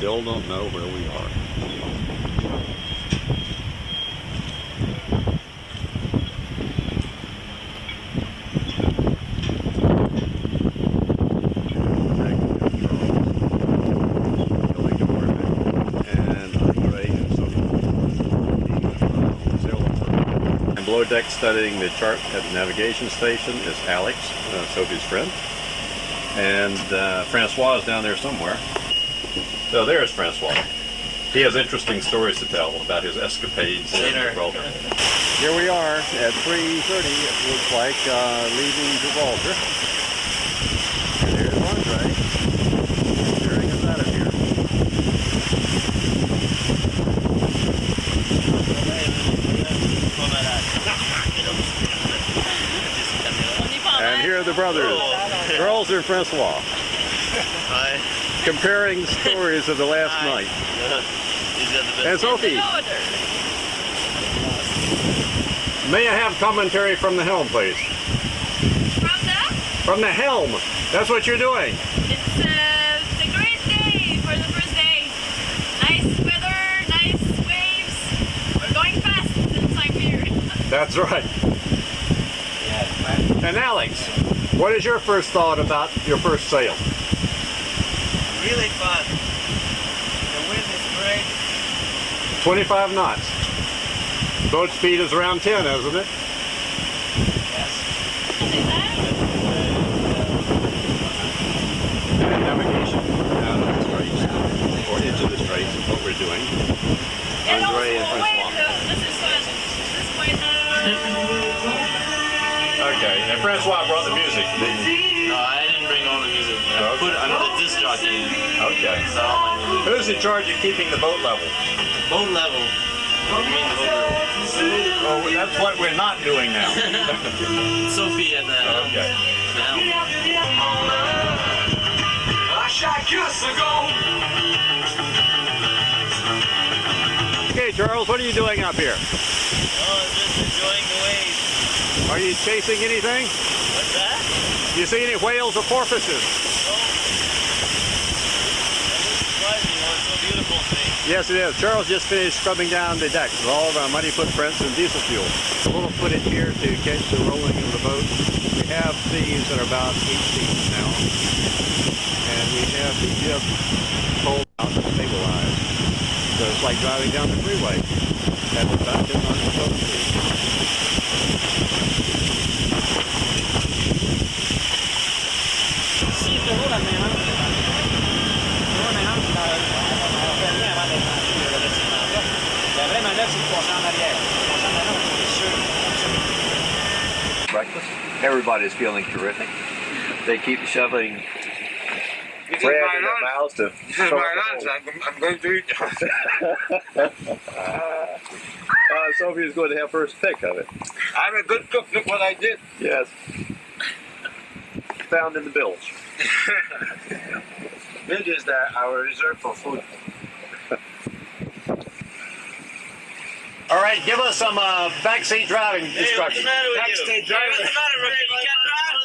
still don't know where we are. Below deck studying the chart at the navigation station is Alex, Sophie's friend. And Francois is down there somewhere. So there's Francois. He has interesting stories to tell about his escapades in Gibraltar. Here we are at 3:30, it looks like, leaving Gibraltar. And there's Andre, carrying us out of here. And here are the brothers, Charles and Francois. Hi. Comparing stories of the last night. And Sophie. May I have commentary from the helm, please? From the helm. That's what you're doing. It's a great day for the first day. Nice weather, nice waves. We're going fast since I'm here. That's right. And Alex, what is your first thought about your first sail? Really fun. The wind is great. 25 knots. Boat speed is around 10, isn't it? Yes. And navigation out of the straits, or into the straits is what we're doing. Andre and Francois. This is quite Okay, and Francois brought the music, didn't you? No, I didn't bring all the music. I put it under the disc jockey. Okay. So Who's in charge of keeping the boat level? boat level. What do you mean the boat level? Oh, that's what we're not doing now. Sophie and Okay. the helm. Okay, Charles, what are you doing up here? Oh, just enjoying the waves. Are you chasing anything? What's that? Do you see any whales or porpoises? That doesn't surprise me. It's so beautiful today. Yes, it is. Charles just finished scrubbing down the decks with all of our muddy footprints and diesel fuel. A little footage here to catch the rolling of the boat. We have seas that are about 8 feet now. And we have the jib pulled out and stabilized. So it's like driving down the freeway at about 10 knots boat speed. Breakfast. Everybody's feeling terrific. They keep shoving bread in their mouths to This is my lunch. I'm going to eat. Sophie's going to have first pick of it. I'm a good cook. Look what I did. Yes. Found in the bilge. Bilge is our reserve for food. All right, give us some backseat driving Hey, what's instructions. the matter with you? Backstage Hey, driver. what's the matter, Ricky? You can't drive?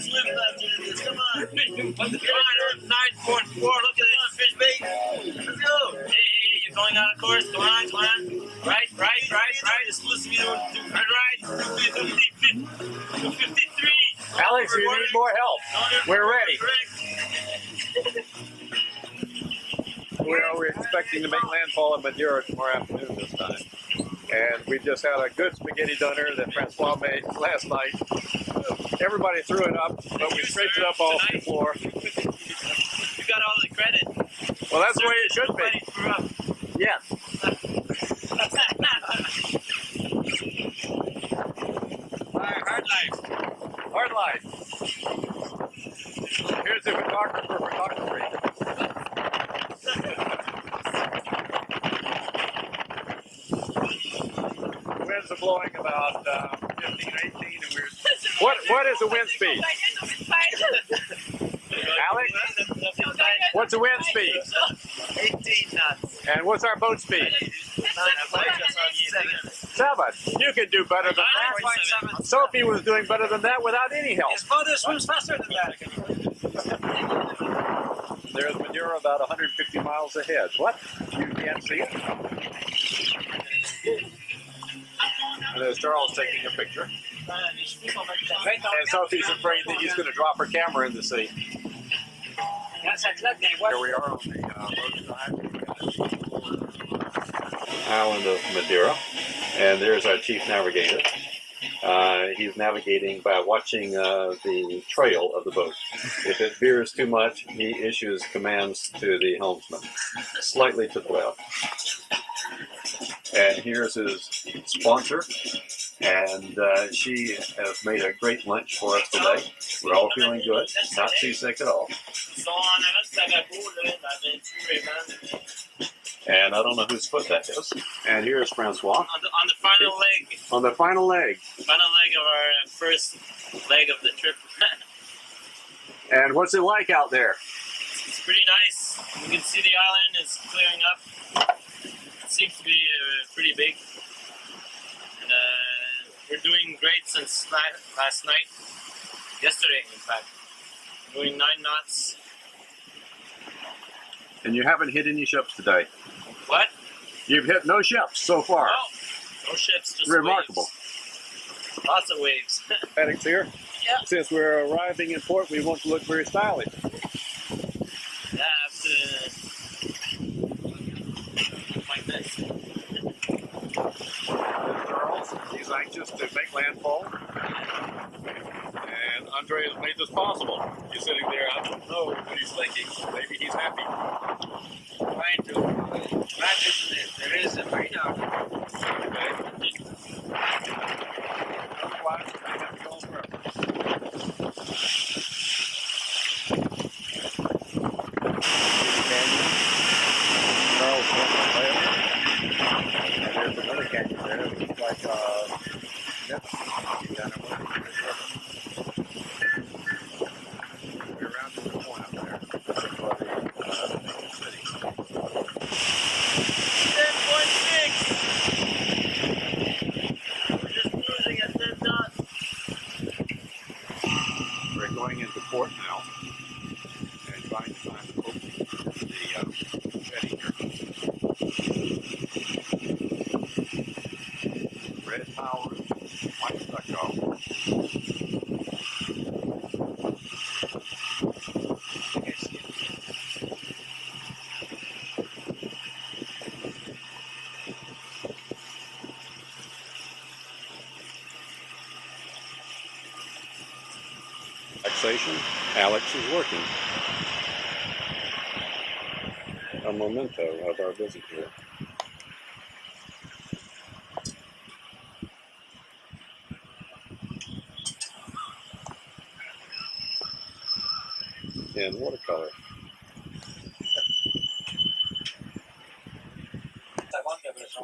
Slip faster than this. Come on. Come on, 9.4. Look at this fish bait. Let's go. Hey, you're going out of course. Come on, come on. Right. Just listen to me. Right. 253. Alex, you need more help. We're ready. We're expecting to make landfall in Madeira tomorrow afternoon this time. And we just had a good spaghetti dinner that Francois made last night. Everybody threw it up, but we scraped it up off the floor. You got all the credit. Well, that's the way it should Nobody be. threw up. Yes. Hard life. Hard life. Here's the photographer for photography. The winds are blowing about 15 or 18, and we're... What is the wind speed? Alex, what's the wind speed? 18 knots. And what's our boat speed? 7. You can do better than that. Sophie was doing better than that without any help. His father swims faster than that. there's Madeira about 150 miles ahead. What? You can't see it? And there's Charles taking a picture. And Sophie's afraid that he's going to drop her camera in the sea. Here we are on the island of Madeira, and there's our chief navigator. He's navigating by watching the trail of the boat. If it veers too much, he issues commands to the helmsman, slightly to the left. And here's his sponsor, and she has made a great lunch for us today. We're all feeling good, not seasick at all. And I don't know whose foot that is. And here's Francois. On the final leg. On the final leg. Final leg of our first leg of the trip. And what's it like out there? It's pretty nice. You can see the island is clearing up. It seems to be pretty big. And we're doing great since last night. Yesterday, in fact. Doing 9 knots. And you haven't hit any ships today. What? You've hit no ships so far. Oh, no ships, just Remarkable. waves. Lots of waves. Alex here. Yeah. Since we're arriving in port, we want to look very stylish. Yeah, I have to like this. Charles, he's anxious to make landfall. And Andre has made this possible. He's sitting there, I don't know what he's thinking. Maybe he's happy. Trying to imagine if there is a radar. Okay. Otherwise, we have to go on forever. Charles went on there. And there's another canyon there. It looks like we're around to the point up there. City. 10.6! We're just cruising at 10 knots. We're going into port now and trying to find the opening for the jetty here. Red towers, white stucco. Relaxation. Alex is working. A memento of our visit here. In watercolor.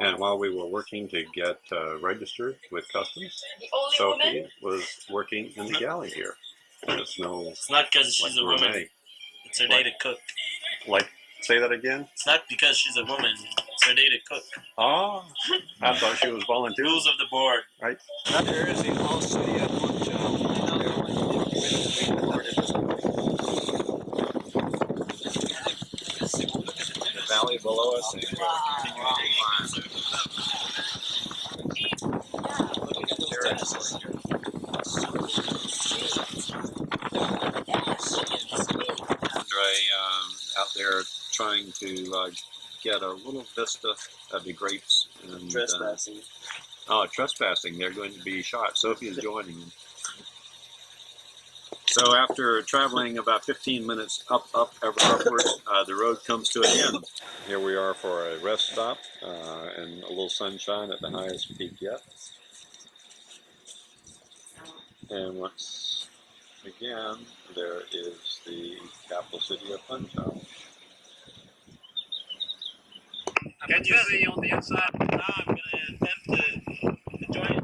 And while we were working to get registered with customs, The only Sophie woman? was working in the galley here. There's no It's not because she's a woman. gourmet. It's her day to cook. Like, say that again? It's not because she's a woman. It's her day to cook. Oh, I thought she was volunteering. Rules of the board. Right. There is a whole city at one job. The valley below us and we're continuing to climb. Look at the terraces here. Andre out there trying to get a little vista of the grapes. And, Trespassing. Trespassing. They're going to be shot. Sophie is joining them. So after traveling about 15 minutes ever upwards, the road comes to an end. Here we are for a rest stop and a little sunshine at the highest peak yet. And once again, there is the capital city of Funchal. Can you see on the inside? Now I'm going to attempt to join it.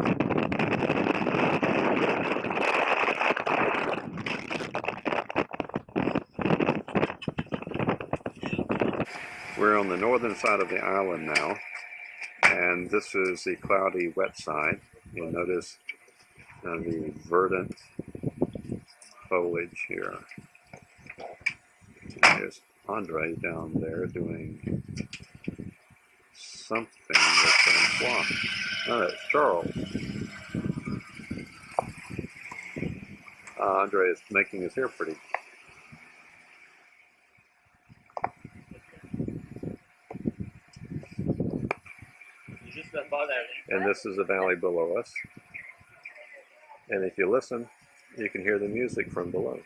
We're on the northern side of the island now, and this is the cloudy, wet side. You'll notice the verdant foliage here. There's Andre down there doing something with Francois. Oh, that's Charles. Andre is making his hair pretty. And this is the valley below us. And if you listen, you can hear the music from below.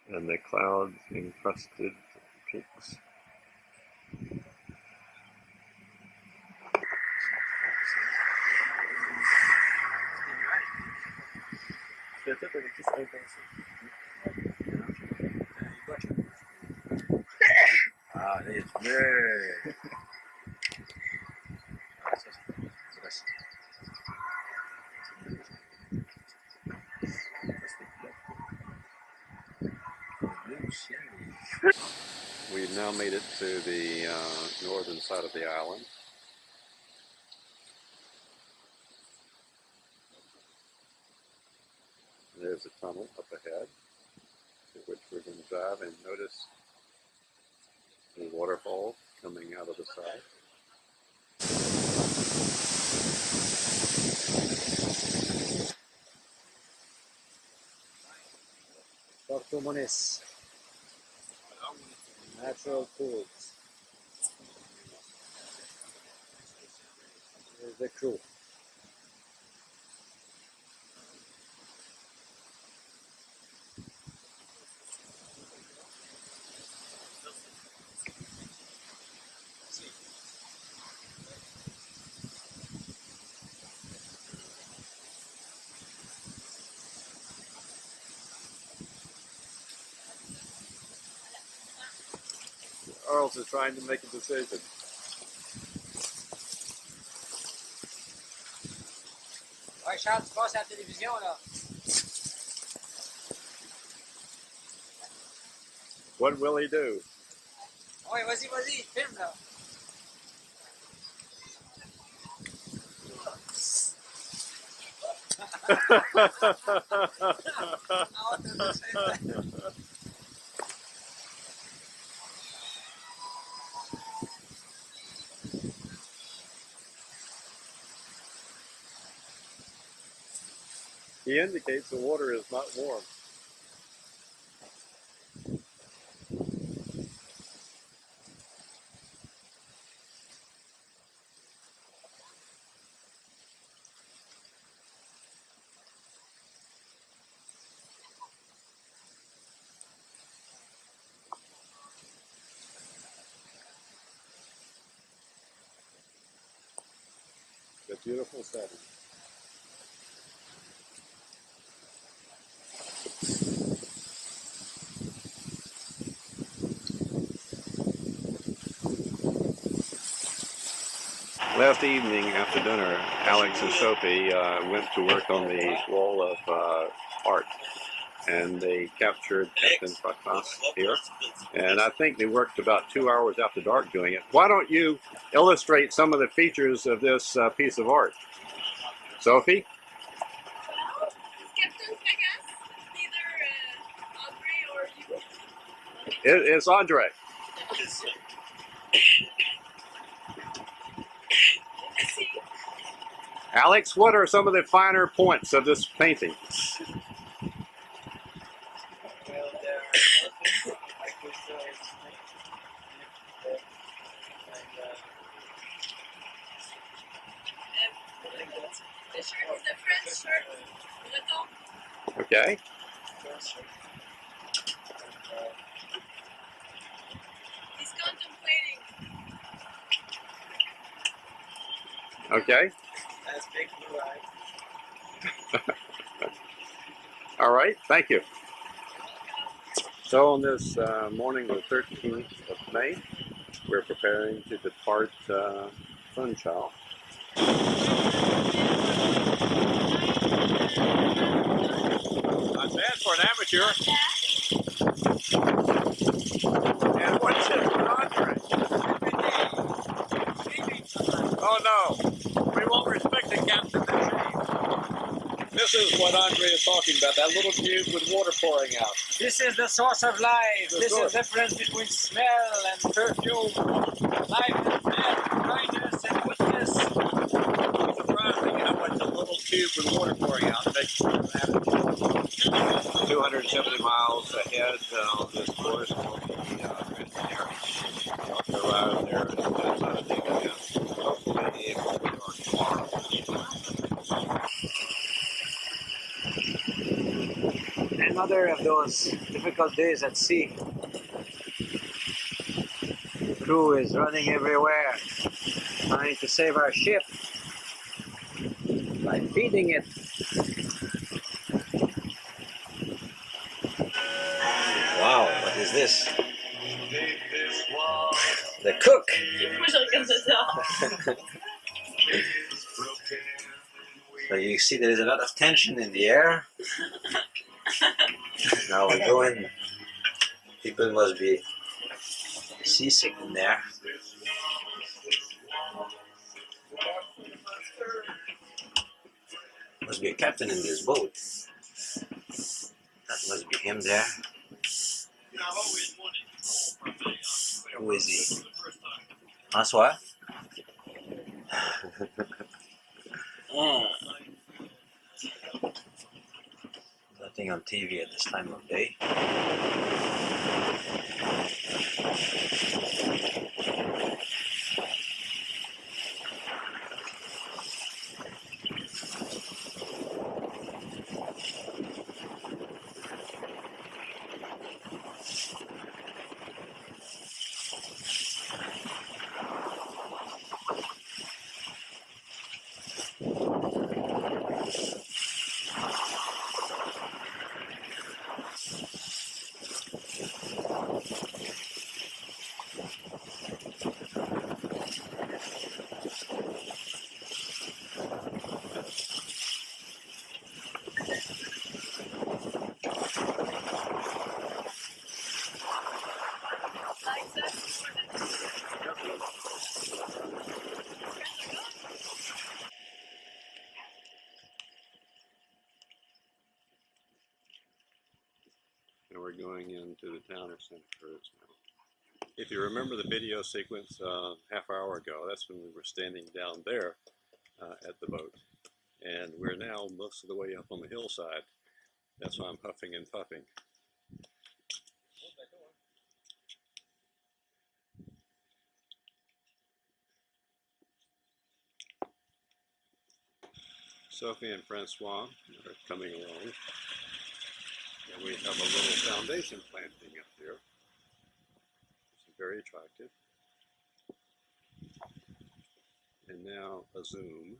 And the cloud encrusted peaks. Ah, it's very. We've now made it to the northern side of the island. There's a tunnel up ahead, to which we're going to drive and notice the waterfall coming out of the side. Portumones. Natural foods. Here's the crew. Charles is trying to make a decision. Ouais, Charles, tu passes à la télévision, là. What will he do? Ouais, vas-y, filme, là. He indicates the water is not warm. A beautiful setting. Last evening after dinner, Alex and Sophie went to work on the wall of art, and they captured Captain Fracasse here. And I think they worked about 2 hours after dark doing it. Why don't you illustrate some of the features of this piece of art? Sophie? Well, Captain Fracasse, either Andre or you. It's Andre. Alex, what are some of the finer points of this painting? Well, there are like this, The shirt is the French shirt. Breton. Okay. He's contemplating. Okay. That's big blue eye. All right. Thank you. So on this morning of the 13th of May, we're preparing to depart Funchal. Not bad for an amateur. And what's it, Andre? Oh no, we won't respect the captain this age. This is what Andre is talking about, that little tube with water pouring out. This is the source of life. The This source. is the difference between smell and perfume. Life and death, kindness and goodness. It's surprising how much a little tube with water pouring out makes an attitude. 270 miles ahead on this course will be Canaries. Hope to arrive there at Sunday again. Hopefully be able to start tomorrow. Another of those difficult days at sea. The crew is running everywhere, trying to save our ship by feeding it. Wow, what is this? The cook! So you see there is a lot of tension in the air. Now we're going. People must be seasick in there. Must be a captain in this boat. That must be him there. Who is he? Francois? Nothing on TV at this time of day. And we're going into the town of Santa Cruz now. If you remember the video sequence half hour ago, that's when we were standing down there at the boat. And we're now most of the way up on the hillside. That's why I'm huffing and puffing. Sophie and Francois are coming along. And we have a little foundation planting up there. It's very attractive. And now a zoom